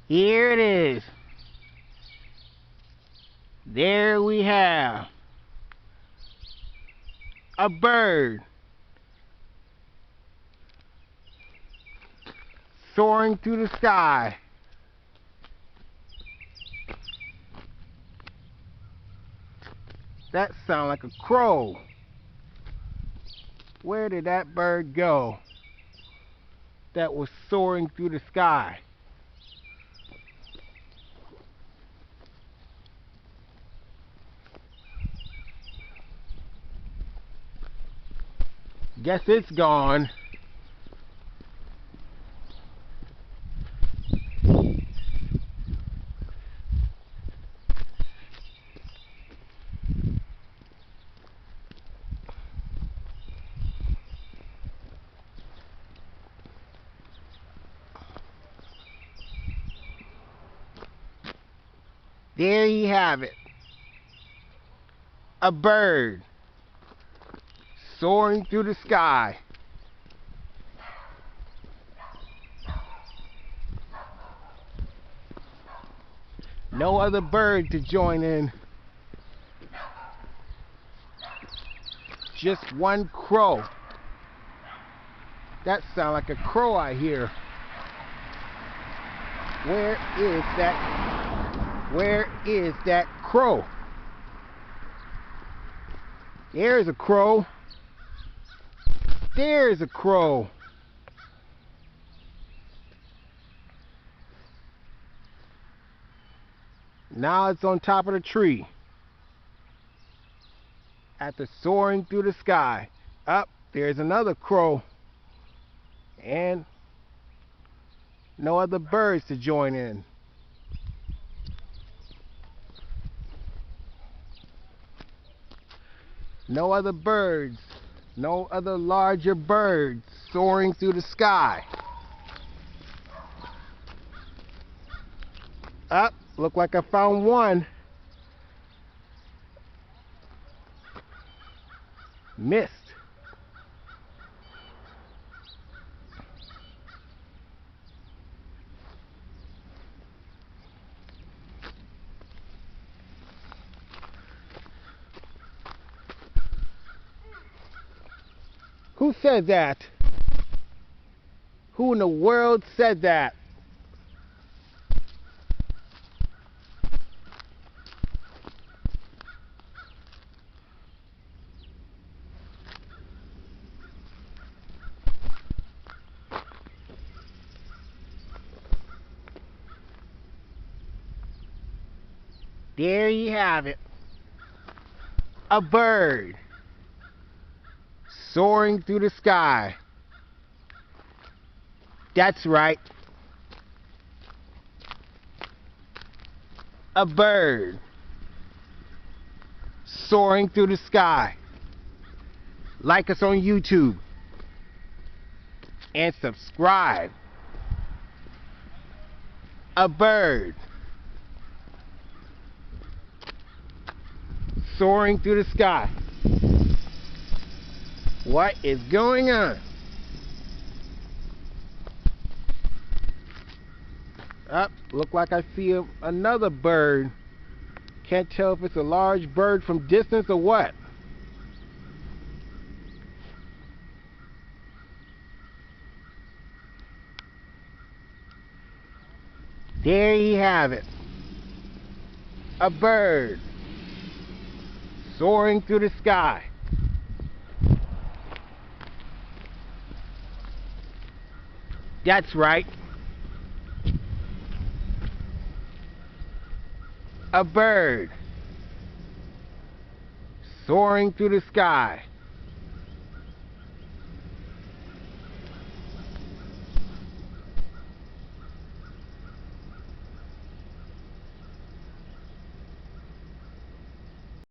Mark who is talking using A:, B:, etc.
A: Here it is. There we have a bird soaring through the sky. That sounds like a crow. Where did that bird go that was soaring through the sky? Guess it's gone. There you have it. A bird soaring through the sky. No other bird to join in. Just one crow. That sounds like a crow I hear. Where is that crow? There's a crow. There's a crow. Now it's on top of the tree. After soaring through the sky. Up, there's another crow. And no other birds to join in. No other birds. No other larger birds soaring through the sky. Up, look like I found one. Missed. Who said that? Who in the world said that? There you have it. A bird soaring through the sky. That's right. A bird soaring through the sky. Like us on YouTube and subscribe. A bird soaring through the sky. What is going on? Up, look like I see another bird. Can't tell if it's a large bird from distance or what. There you have it. A bird soaring through the sky. That's right. A bird soaring through the sky.